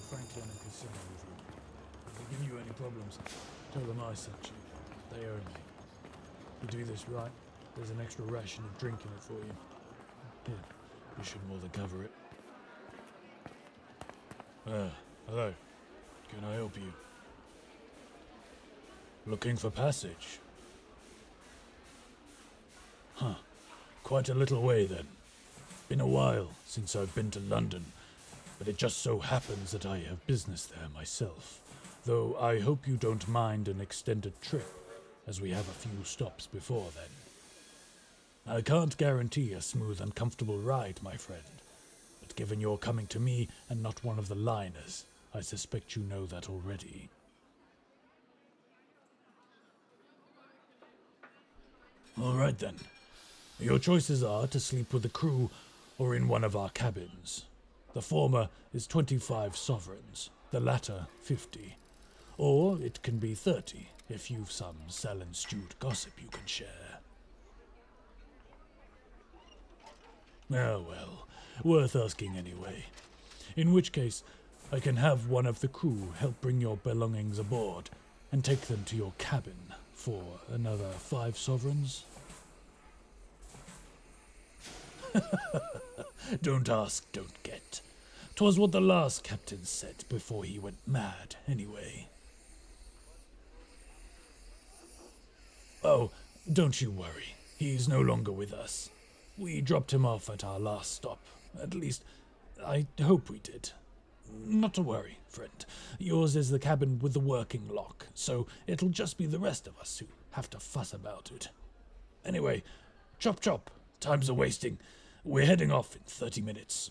frankly I'm concerned with you. If they give you any problems, tell them I sent you. They owe me. You do this right, there's an extra ration of drink in it for you. Here, you should more than cover it. Hello. Can I help you? Looking for passage? Huh. Quite a little way then. Been a while since I've been to London, but it just so happens that I have business there myself. Though I hope you don't mind an extended trip, as we have a few stops before then. I can't guarantee a smooth and comfortable ride, my friend, but given you're coming to me and not one of the liners, I suspect you know that already. All right then. Your choices are to sleep with the crew or in one of our cabins. The former is 25 sovereigns, the latter 50. Or it can be 30 if you've some Salon-stewed gossip you can share. Oh well, worth asking anyway. In which case, I can have one of the crew help bring your belongings aboard and take them to your cabin for another 5 sovereigns. Don't ask, don't get. 'Twas what the last captain said before he went mad, anyway. Oh, don't you worry. He's no longer with us. We dropped him off at our last stop. At least, I hope we did. Not to worry, friend. Yours is the cabin with the working lock, so it'll just be the rest of us who have to fuss about it. Anyway, chop chop. Time's a-wasting. We're heading off in 30 minutes.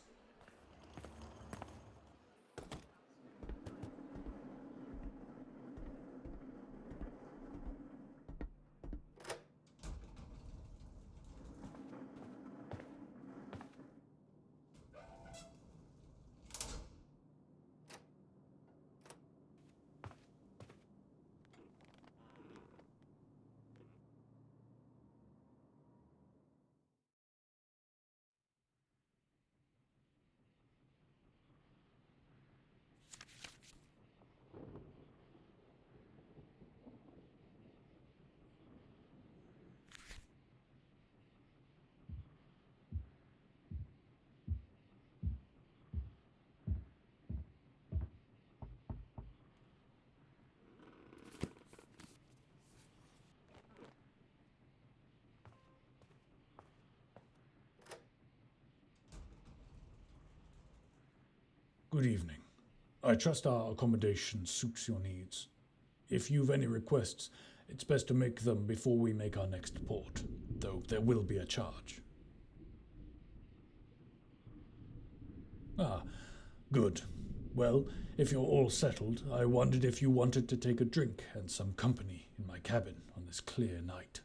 Good evening. I trust our accommodation suits your needs. If you've any requests, it's best to make them before we make our next port, though there will be a charge. Ah, good. Well, if you're all settled, I wondered if you wanted to take a drink and some company in my cabin on this clear night.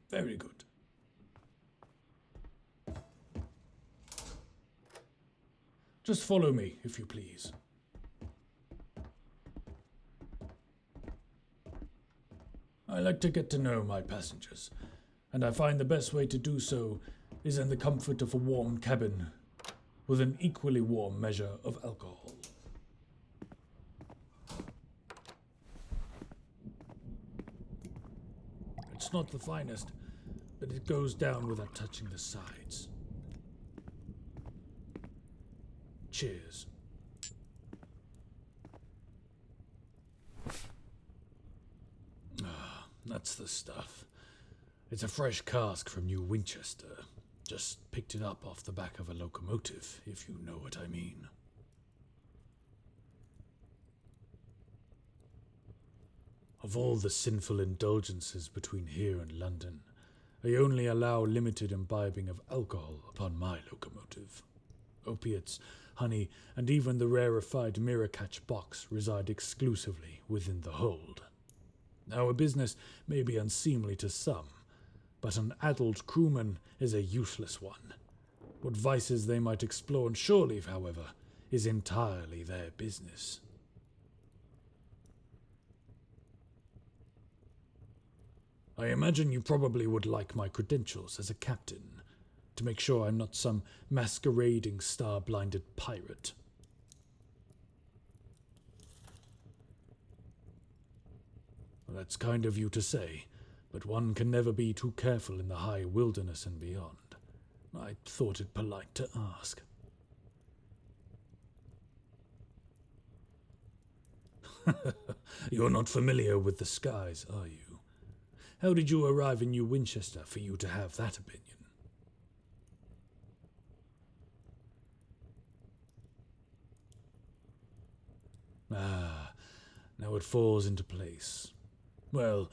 Very good. Just follow me, if you please. I like to get to know my passengers, and I find the best way to do so is in the comfort of a warm cabin with an equally warm measure of alcohol. It's not the finest, but it goes down without touching the sides. Cheers. Ah, that's the stuff. It's a fresh cask from New Winchester. Just picked it up off the back of a locomotive, if you know what I mean. Of all the sinful indulgences between here and London, I only allow limited imbibing of alcohol upon my locomotive. Opiates, honey, and even the rarefied mirror-catch box reside exclusively within the hold. Our business may be unseemly to some, but an adult crewman is a useless one. What vices they might explore on shore leave, however, is entirely their business. I imagine you probably would like my credentials as a captain. to make sure I'm not some masquerading star-blinded pirate. Well, that's kind of you to say, but one can never be too careful in the high wilderness and beyond. I thought it polite to ask. You're not familiar with the skies, are you? How did you arrive in New Winchester for you to have that opinion? Ah, now it falls into place. Well,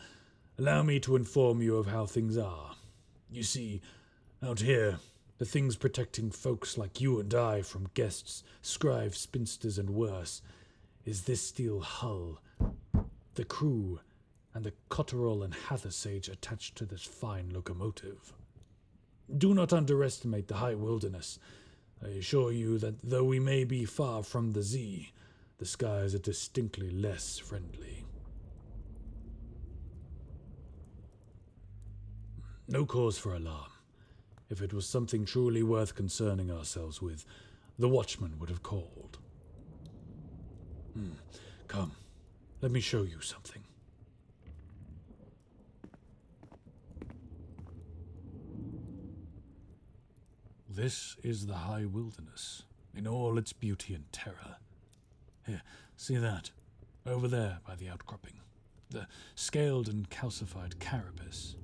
allow me to inform you of how things are. You see, out here, the things protecting folks like you and I from guests, scribe spinsters, and worse, is this steel hull, the crew, and the Cotterell and Hathersage attached to this fine locomotive. Do not underestimate the high wilderness. I assure you that though we may be far from the Z, the skies are distinctly less friendly. No cause for alarm. If it was something truly worth concerning ourselves with, the watchman would have called. Come, let me show you something. This is the high wilderness, in all its beauty and terror. Here, see that? Over there by the outcropping. The scaled and calcified carapace.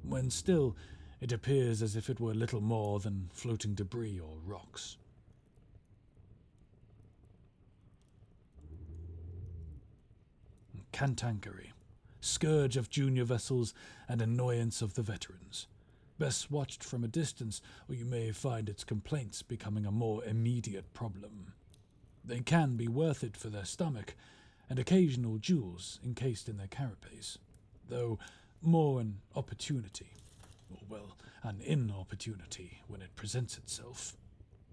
When still, it appears as if it were little more than floating debris or rocks. Cantankerous, scourge of junior vessels and annoyance of the veterans. Best watched from a distance, or you may find its complaints becoming a more immediate problem. They can be worth it for their stomach, and occasional jewels encased in their carapace, though more an opportunity, or well, an inopportunity when it presents itself.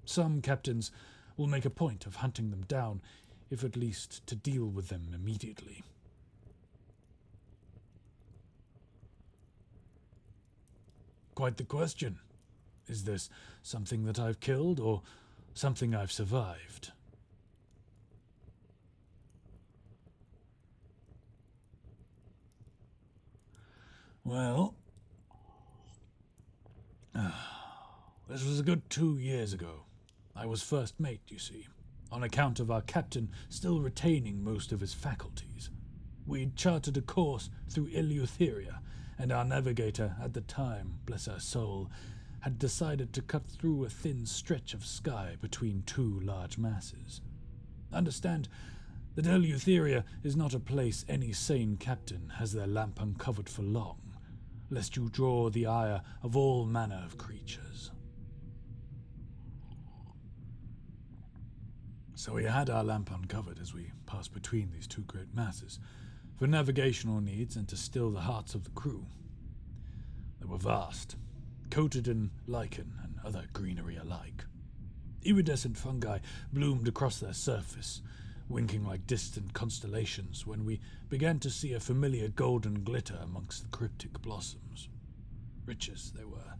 Some captains will make a point of hunting them down, if at least to deal with them immediately. Quite the question. Is this something that I've killed, or something I've survived? Well, this was a good 2 years ago. I was first mate, you see, on account of our captain still retaining most of his faculties. We'd charted a course through Eleutheria, and our navigator at the time, bless her soul, had decided to cut through a thin stretch of sky between two large masses. Understand that Eleutheria is not a place any sane captain has their lamp uncovered for long, lest you draw the ire of all manner of creatures. So we had our lamp uncovered as we passed between these two great masses, for navigational needs and to still the hearts of the crew. They were vast, coated in lichen and other greenery alike. Iridescent fungi bloomed across their surface, winking like distant constellations when we began to see a familiar golden glitter amongst the cryptic blossoms. Riches they were,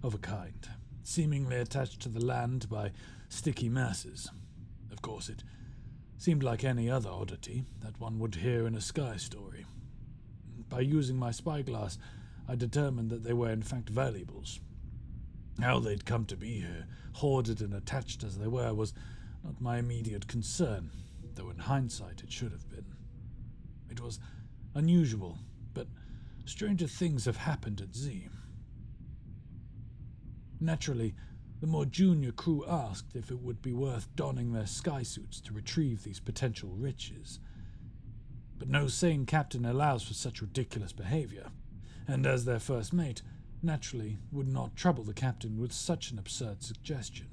of a kind, seemingly attached to the land by sticky masses. Of course, it seemed like any other oddity that one would hear in a sky story. By using my spyglass, I determined that they were in fact valuables. How they'd come to be here, hoarded and attached as they were, was not my immediate concern, though in hindsight it should have been. It was unusual, but stranger things have happened at Z. Naturally, the more junior crew asked if it would be worth donning their sky suits to retrieve these potential riches. But no sane captain allows for such ridiculous behavior, and as their first mate, naturally would not trouble the captain with such an absurd suggestion.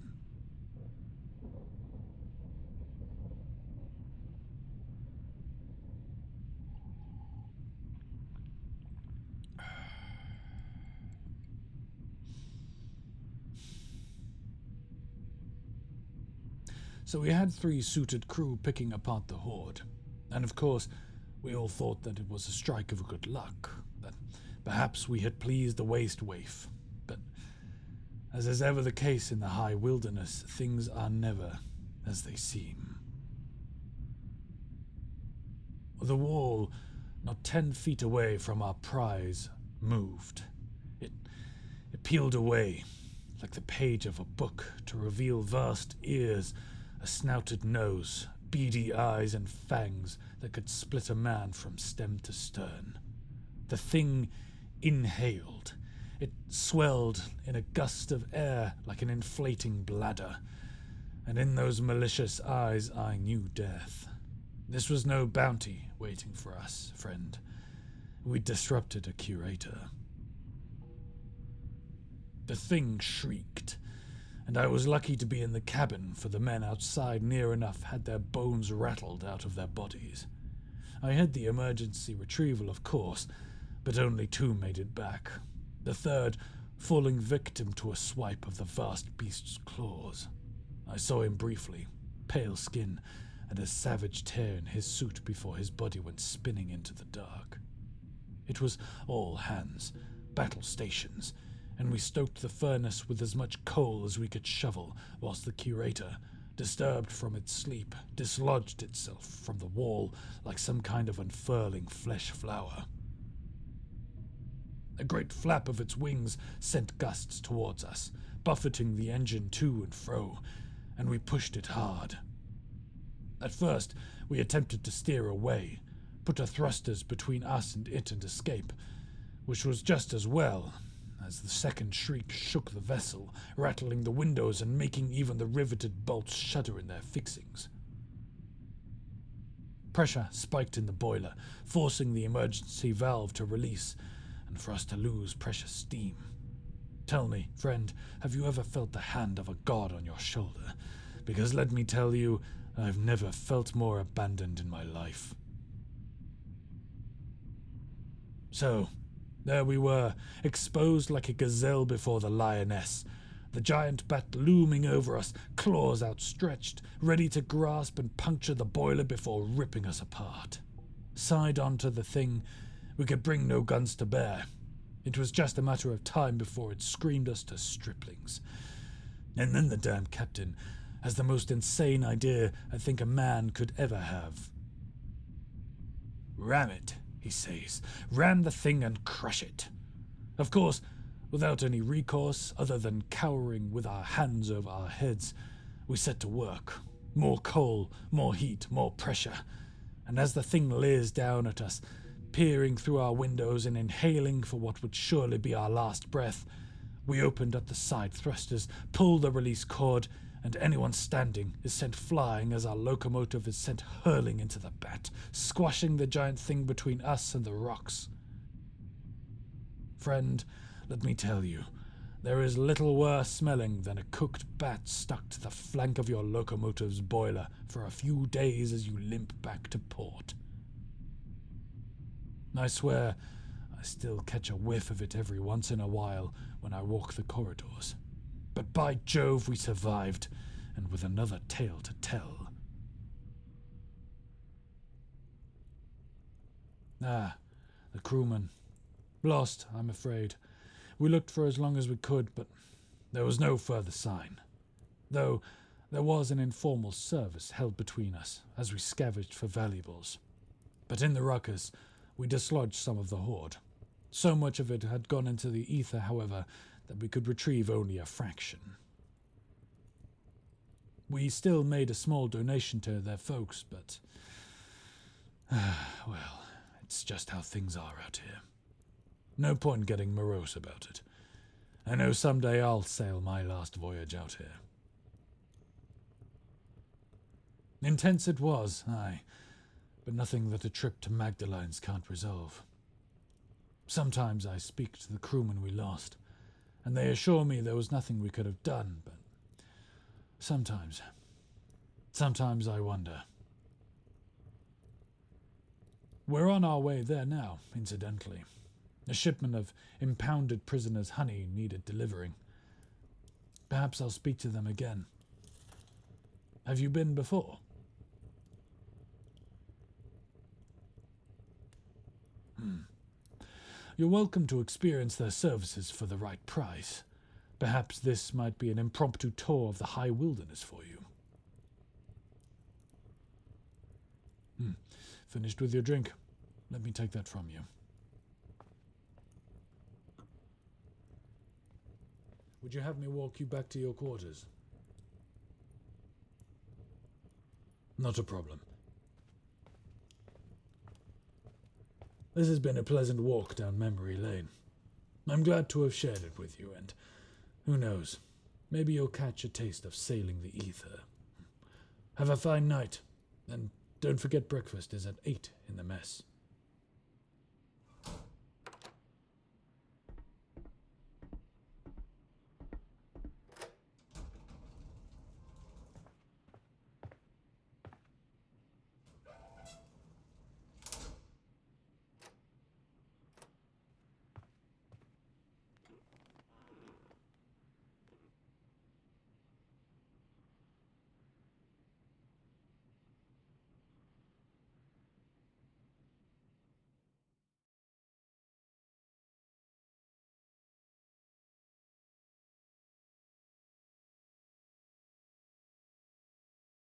So we had 3 suited crew picking apart the hoard, and of course, we all thought that it was a strike of good luck, that perhaps we had pleased the waste waif, but As is ever the case in the high wilderness, things are never as they seem. The wall, not 10 feet away from our prize, moved. It peeled away, like the page of a book, to reveal vast ears, a snouted nose, beady eyes, and fangs that could split a man from stem to stern. The thing inhaled. It swelled in a gust of air like an inflating bladder, and in those malicious eyes I knew death. This was no bounty waiting for us, friend. We disrupted a curator. The thing shrieked, and I was lucky to be in the cabin, for the men outside near enough had their bones rattled out of their bodies. I had the emergency retrieval, of course, but only 2 made it back, the third falling victim to a swipe of the vast beast's claws. I saw him briefly, pale skin, and a savage tear in his suit before his body went spinning into the dark. It was all hands, battle stations, and we stoked the furnace with as much coal as we could shovel, whilst the curator, disturbed from its sleep, dislodged itself from the wall like some kind of unfurling flesh flower. A great flap of its wings sent gusts towards us, buffeting the engine to and fro, and we pushed it hard. At first, we attempted to steer away, put our thrusters between us and it and escape, which was just as well, as the second shriek shook the vessel, rattling the windows and making even the riveted bolts shudder in their fixings. Pressure spiked in the boiler, forcing the emergency valve to release, and for us to lose precious steam. Tell me, friend, have you ever felt the hand of a god on your shoulder? Because let me tell you, I've never felt more abandoned in my life. So, there we were, exposed like a gazelle before the lioness, the giant bat looming over us, claws outstretched, ready to grasp and puncture the boiler before ripping us apart. Side onto the thing, we could bring no guns to bear. It was just a matter of time before it screamed us to striplings. And then the damn captain has the most insane idea I think a man could ever have. "Ram it," he says. "Ram the thing and crush it." Of course, without any recourse other than cowering with our hands over our heads, we set to work. More coal, more heat, more pressure. And as the thing leers down at us, peering through our windows and inhaling for what would surely be our last breath, we opened up the side thrusters, pulled the release cord, and anyone standing is sent flying as our locomotive is sent hurling into the bat, squashing the giant thing between us and the rocks. Friend, let me tell you, there is little worse smelling than a cooked bat stuck to the flank of your locomotive's boiler for a few days as you limp back to port. I swear, I still catch a whiff of it every once in a while when I walk the corridors. But by Jove, we survived, and with another tale to tell. The crewman. Lost, I'm afraid. We looked for as long as we could, but there was no further sign. Though there was an informal service held between us as we scavenged for valuables. But in the ruckus, we dislodged some of the hoard. So much of it had gone into the ether, however, that we could retrieve only a fraction. We still made a small donation to their folks, but well, it's just how things are out here. No point getting morose about it. I know someday I'll sail my last voyage out here. Intense it was, aye, but nothing that a trip to Magdalene's can't resolve. Sometimes I speak to the crewmen we lost, and they assure me there was nothing we could have done, but sometimes I wonder. We're on our way there now, incidentally. A shipment of impounded prisoners' honey needed delivering. Perhaps I'll speak to them again. Have you been before? You're welcome to experience their services for the right price. Perhaps this might be an impromptu tour of the high wilderness for you. Finished with your drink? Let me take that from you. Would you have me walk you back to your quarters? Not a problem. This has been a pleasant walk down memory lane. I'm glad to have shared it with you, and who knows, maybe you'll catch a taste of sailing the ether. Have a fine night, and don't forget breakfast is at 8 in the mess.